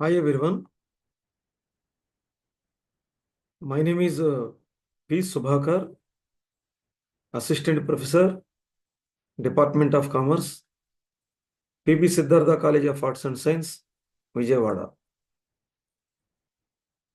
Hi everyone, my name is P. Subhakar, Assistant Professor, Department of Commerce, PB Siddhartha College of Arts and Science, Vijayawada.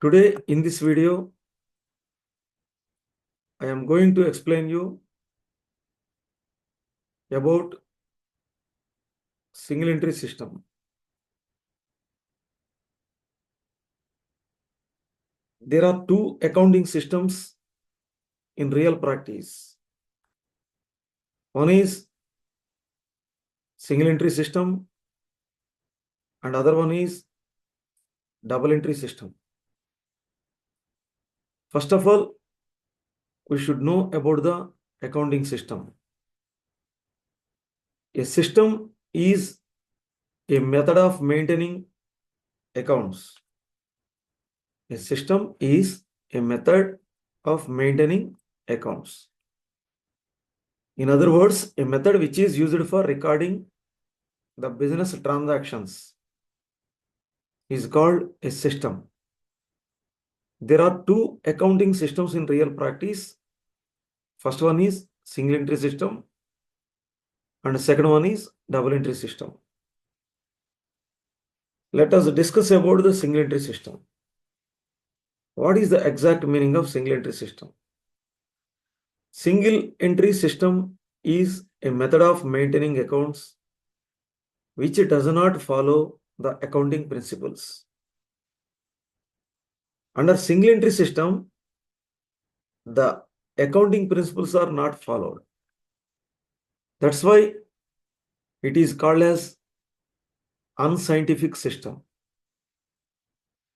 Today in this video, I am going to explain you about single entry system. There are two accounting systems in real practice. One is single entry system and other one is double entry system. First of all, we should know about the accounting system. A system is a method of maintaining accounts. A system is a method of maintaining accounts. In other words, a method which is used for recording the business transactions is called a system. There are two accounting systems in real practice. First one is single entry system and the second one is double entry system. Let us discuss about the single entry system. What is the exact meaning of single entry system? Single entry system is a method of maintaining accounts which does not follow the accounting principles. Under single entry system, the accounting principles are not followed. That's why it is called as unscientific system.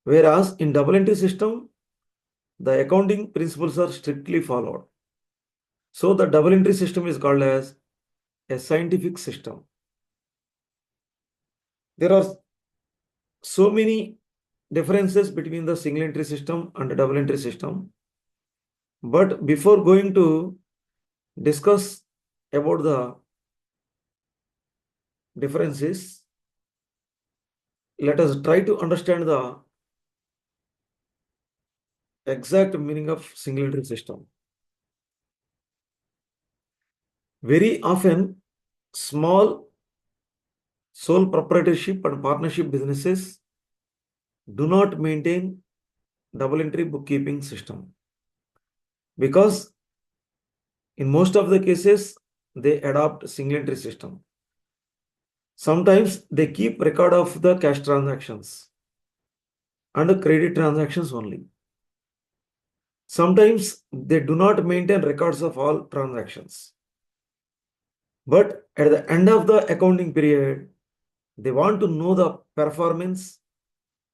Whereas in double entry system, the accounting principles are strictly followed. So the double entry system is called as a scientific system. There are so many differences between the single entry system and the double entry system. But before going to discuss about the differences, let us try to understand the exact meaning of single entry system. Very often, small sole proprietorship and partnership businesses do not maintain double entry bookkeeping system because in most of the cases they adopt single entry system. Sometimes they keep record of the cash transactions and credit transactions only. Sometimes they do not maintain records of all transactions. But at the end of the accounting period, they want to know the performance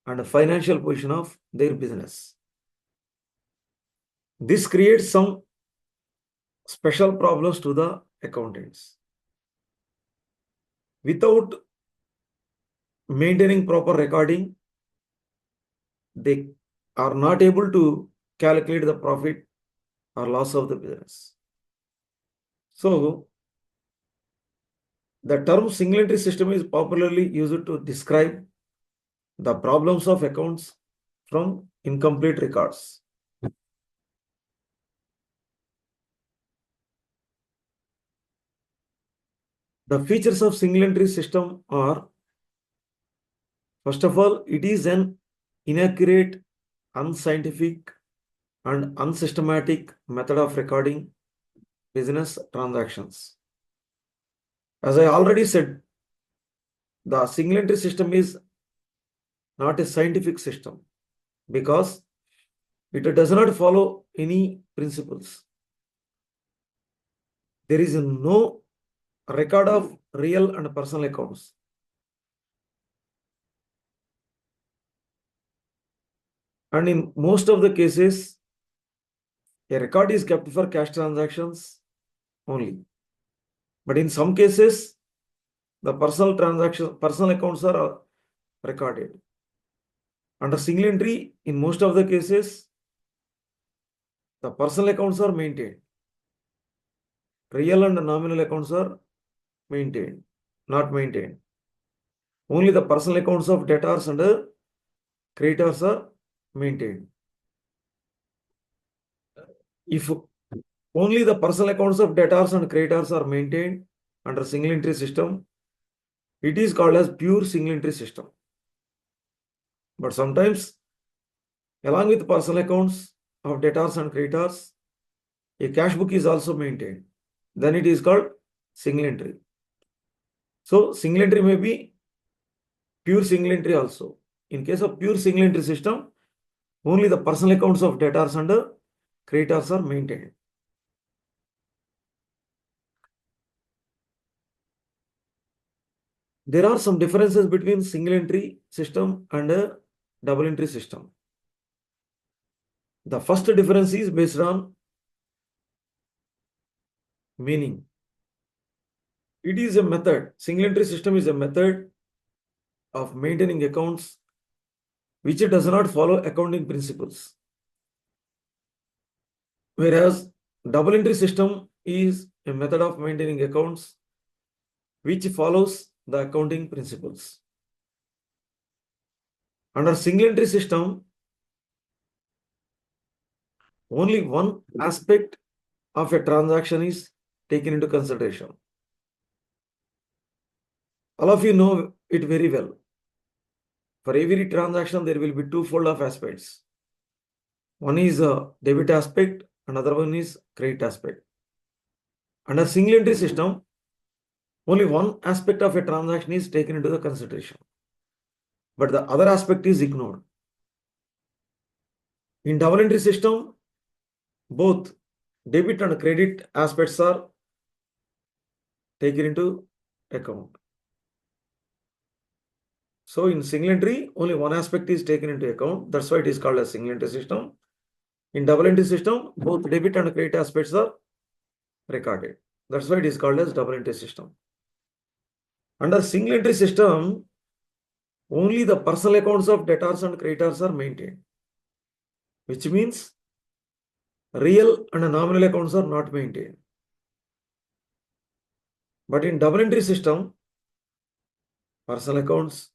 and financial position of their business. This creates some special problems to the accountants. Without maintaining proper recording, they are not able to calculate the profit or loss of the business. So, the term single entry system is popularly used to describe the problems of accounts from incomplete records. The features of single entry system are, first of all, it is an inaccurate, unscientific, and unsystematic method of recording business transactions. As I already said, the single entry system is not a scientific system because it does not follow any principles. There is no record of real and personal accounts. And in most of the cases, a record is kept for cash transactions only. But in some cases, the personal accounts are recorded. Under single entry, in most of the cases, the personal accounts are maintained. Real and nominal accounts are not maintained. Only the personal accounts of debtors and creditors are maintained. If only the personal accounts of debtors and creditors are maintained under single entry system, it is called as pure single entry system. But sometimes, along with personal accounts of debtors and creditors, a cash book is also maintained. Then it is called single entry. So single entry may be pure single entry also. In case of pure single entry system, only the personal accounts of debtors and creditors are maintained. There are some differences between single entry system and a double entry system. The first difference is based on meaning. It is a method. Single entry system is a method of maintaining accounts which does not follow accounting principles. Whereas double entry system is a method of maintaining accounts which follows the accounting principles. Under single entry system, only one aspect of a transaction is taken into consideration. All of you know it very well. For every transaction, there will be twofold of aspects. One is a debit aspect, another one is credit aspect. Under single entry system, only one aspect of a transaction is taken into the consideration, but the other aspect is ignored. In double entry system, both debit and credit aspects are taken into account. So in single entry, only one aspect is taken into account. That's why it is called a single entry system. In double entry system, both debit and credit aspects are recorded. That's why it is called as double entry system. Under single entry system, only the personal accounts of debtors and creditors are maintained, which means real and nominal accounts are not maintained. But in double entry system, personal accounts,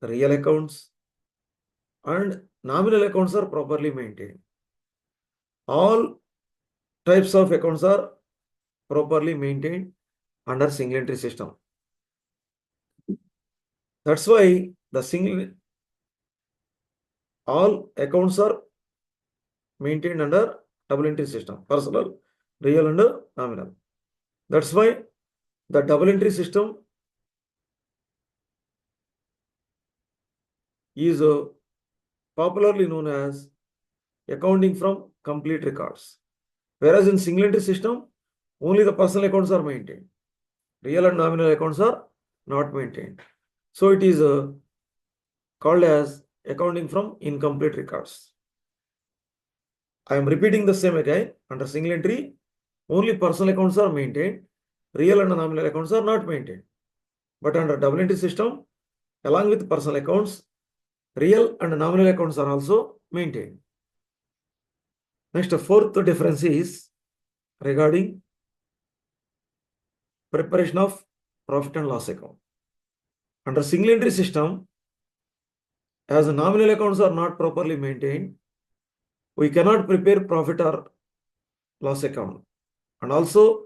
real accounts, and nominal accounts are properly maintained. All types of accounts are properly maintained under single entry system. That's why all accounts are maintained under double entry system, personal, real, and nominal. That's why the double entry system is popularly known as accounting from complete records. Whereas in single entry system, only the personal accounts are maintained. Real and nominal accounts are not maintained. So it is called as accounting from incomplete records. I am repeating the same again. Under single entry, only personal accounts are maintained. Real and nominal accounts are not maintained. But under double entry system, along with personal accounts, real and nominal accounts are also maintained. Next, the fourth difference is regarding preparation of profit and loss account. Under single entry system, as the nominal accounts are not properly maintained, we cannot prepare profit or loss account. And also,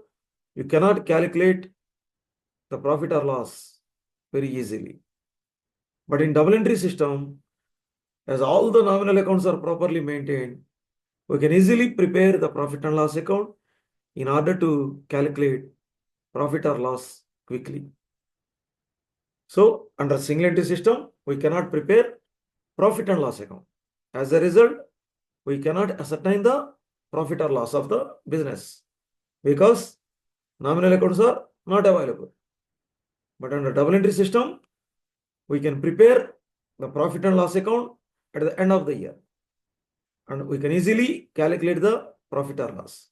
you cannot calculate the profit or loss very easily. But in double entry system, as all the nominal accounts are properly maintained, we can easily prepare the profit and loss account in order to calculate profit or loss quickly. So under single entry system, we cannot prepare profit and loss account. As a result, we cannot ascertain the profit or loss of the business because nominal accounts are not available. But under double entry system, we can prepare the profit and loss account at the end of the year. And we can easily calculate the profit or loss.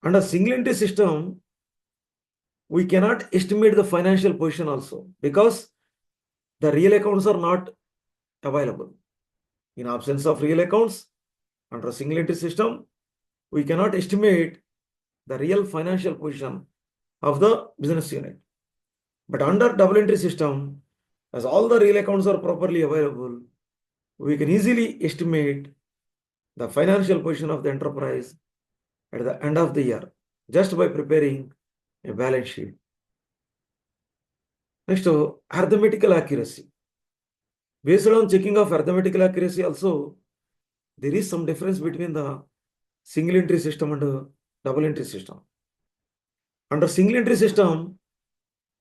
Under single entry system, we cannot estimate the financial position also because the real accounts are not available. In absence of real accounts, under a single entry system, we cannot estimate the real financial position of the business unit. But under double entry system, as all the real accounts are properly available, we can easily estimate the financial position of the enterprise at the end of the year just by preparing a balance sheet. Next, arithmetical accuracy. Based on checking of arithmetical accuracy also, there is some difference between the single entry system and double entry system. Under single entry system,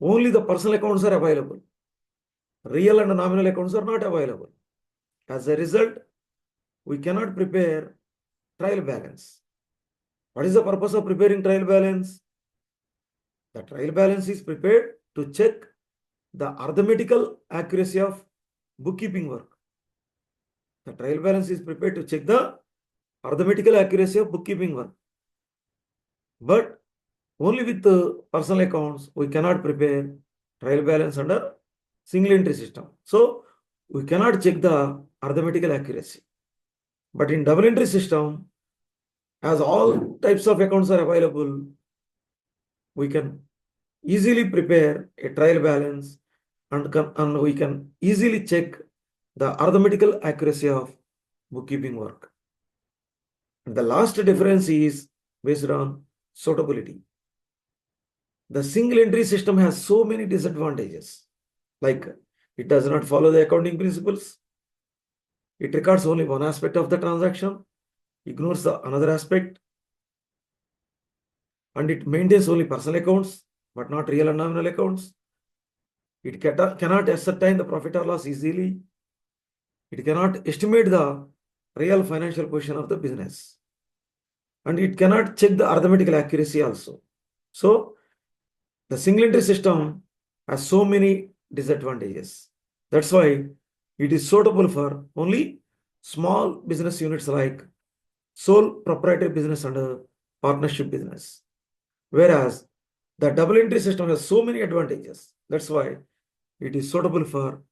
only the personal accounts are available. Real and nominal accounts are not available. As a result, we cannot prepare trial balance. What is the purpose of preparing trial balance? The trial balance is prepared to check the arithmetical accuracy of bookkeeping work. The trial balance is prepared to check the arithmetical accuracy of bookkeeping work. But only with the personal accounts, we cannot prepare trial balance under single entry system. So we cannot check the arithmetical accuracy. But in double entry system, as all types of accounts are available, we can easily prepare a trial balance and we can easily check the arithmetical accuracy of bookkeeping work. And the last difference is based on suitability. The single entry system has so many disadvantages, like it does not follow the accounting principles. It records only one aspect of the transaction, ignores the another aspect, and it maintains only personal accounts, but not real and nominal accounts. It cannot ascertain the profit or loss easily. It cannot estimate the real financial position of the business. And it cannot check the arithmetical accuracy also. So, the single entry system has so many disadvantages. That's why it is suitable for only small business units like sole proprietor business and partnership business. Whereas the double entry system has so many advantages. That's why it is suitable for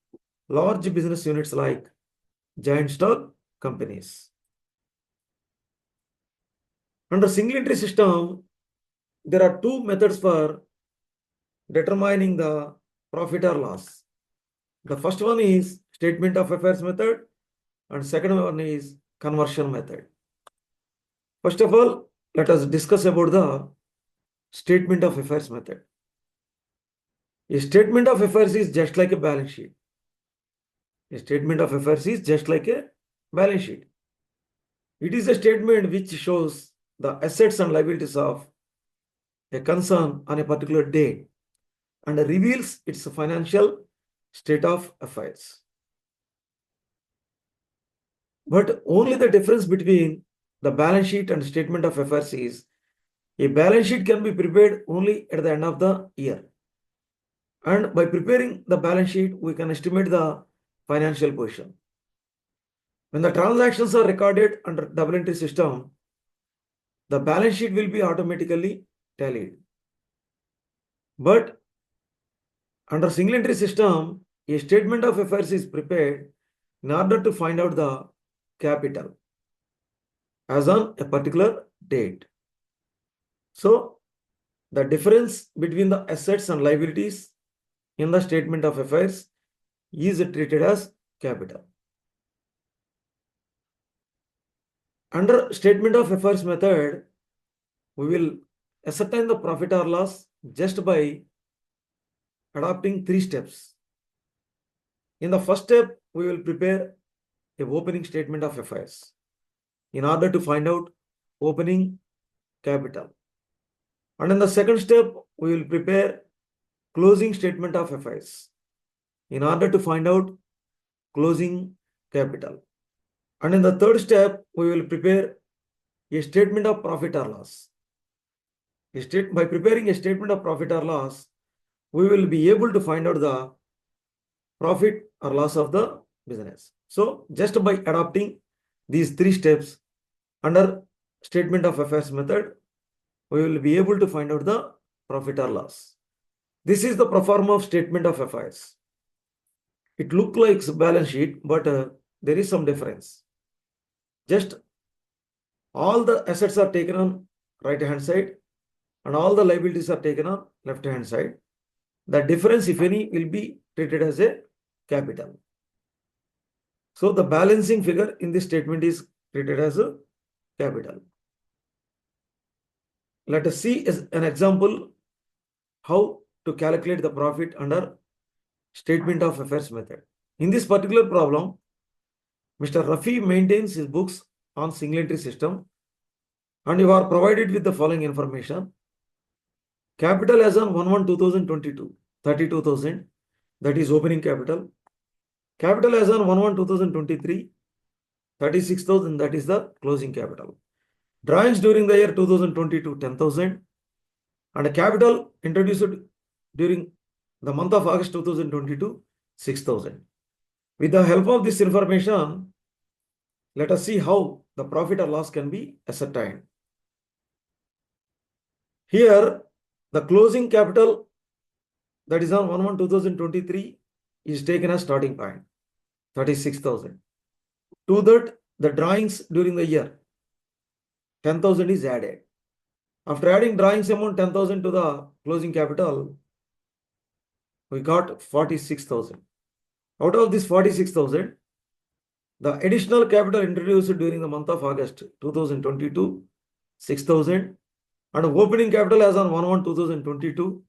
large business units like giant stock companies. Under single entry system, there are two methods for determining the profit or loss. The first one is statement of affairs method and second one is conversion method. First of all, let us discuss about the statement of affairs method. A statement of affairs is just like a balance sheet. A statement of affairs is just like a balance sheet. It is a statement which shows the assets and liabilities of a concern on a particular date and reveals its financial state of affairs. But only the difference between the balance sheet and statement of affairs is a balance sheet can be prepared only at the end of the year. And by preparing the balance sheet, we can estimate the financial position. When the transactions are recorded under double entry system, the balance sheet will be automatically tallied. But under single entry system, a statement of affairs is prepared in order to find out the capital as on a particular date. So, the difference between the assets and liabilities in the statement of affairs is treated as capital. Under statement of affairs method, we will ascertain the profit or loss just by adopting three steps. In the first step, we will prepare a opening statement of affairs in order to find out opening capital. And in the second step, we will prepare closing statement of affairs in order to find out closing capital. And in the third step, we will prepare a statement of profit or loss. By preparing a statement of profit or loss, we will be able to find out the profit or loss of the business. So, just by adopting these three steps under statement of affairs method, we will be able to find out the profit or loss. This is the pro forma of statement of affairs. It looks like a balance sheet, but there is some difference. Just all the assets are taken on right hand side and all the liabilities are taken on left hand side. The difference, if any, will be treated as a capital. So the balancing figure in this statement is treated as a capital. Let us see as an example how to calculate the profit under statement of affairs method. In this particular problem, Mr. Rafi maintains his books on single entry system, and you are provided with the following information. Capital as on 1/1/2022, 32,000, that is opening capital. Capital as on 1/1/2023, 36,000, that is the closing capital. Drawings during the year 2022, 10,000, and capital introduced during the month of August 2022, 6,000. With the help of this information, let us see how the profit or loss can be ascertained. Here, the closing capital that is on 1/1/2023 is taken as starting point, 36,000. To that, the drawings during the year, 10,000 is added. After adding drawings amount 10,000 to the closing capital, we got 46,000. Out of this 46,000, the additional capital introduced during the month of August 2022, 6,000, and opening capital as on 1/1/2022,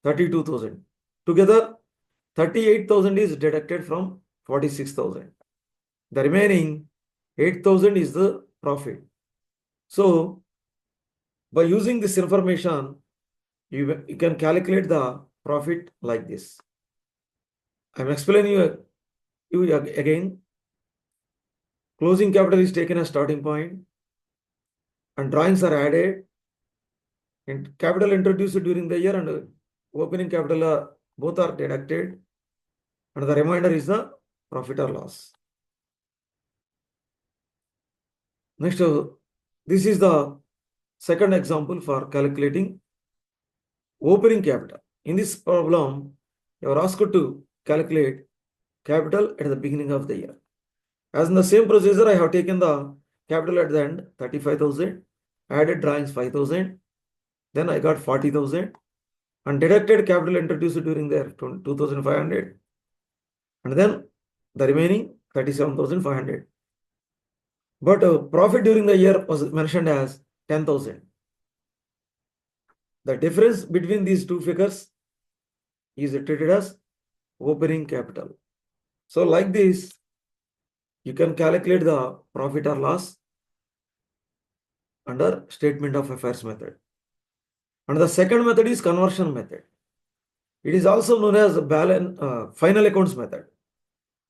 32,000. Together, 38,000 is deducted from 46,000. The remaining 8,000 is the profit. So, by using this information, you can calculate the profit like this. I'm explaining you again. Closing capital is taken as starting point, and drawings are added, and capital introduced during the year and opening capital both are deducted, and the remainder is the profit or loss. Next, this is the second example for calculating opening capital. In this problem, you are asked to calculate capital at the beginning of the year. As in the same procedure, I have taken the capital at the end, 35,000, added drawings 5,000, then I got 40,000, and deducted capital introduced during the year 2,500, and then the remaining 37,500. But profit during the year was mentioned as 10,000. The difference between these two figures is treated as opening capital. So like this, you can calculate the profit or loss under statement of affairs method. And the second method is conversion method. It is also known as final accounts method.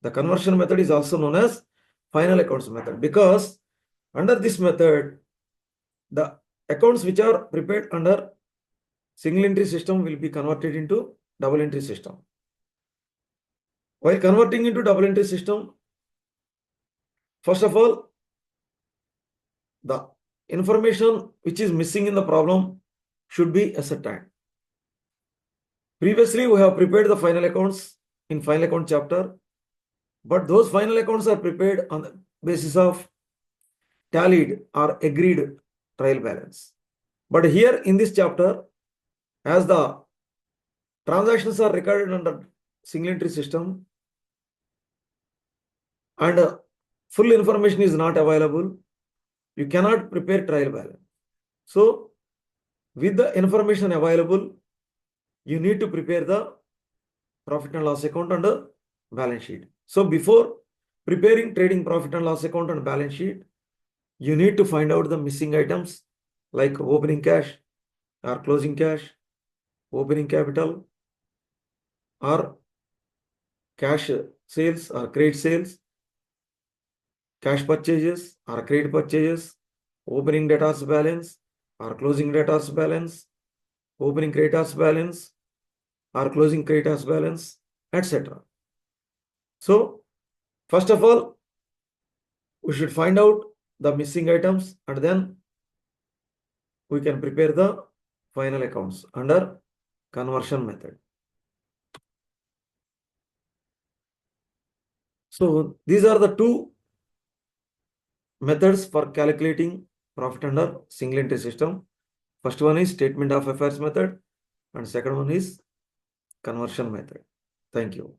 The conversion method is also known as final accounts method, because under this method, the accounts which are prepared under single entry system will be converted into double entry system. While converting into double entry system, first of all, the information which is missing in the problem should be ascertained. Previously, we have prepared the final accounts in final account chapter, but those final accounts are prepared on the basis of tallied or agreed trial balance. But here in this chapter, as the transactions are recorded under single entry system and full information is not available, you cannot prepare trial balance. So, with the information available, you need to prepare the profit and loss account and the balance sheet. So, before preparing trading profit and loss account and balance sheet, you need to find out the missing items like opening cash or closing cash, opening capital, or cash sales or credit sales, cash purchases or credit purchases, opening debtors balance or closing debtors balance, opening creditors balance or closing creditors balance, etc. So, first of all, we should find out the missing items, and then we can prepare the final accounts under conversion method. So these are the two methods for calculating profit under single entry system. First one is statement of affairs method, and second one is conversion method. Thank you.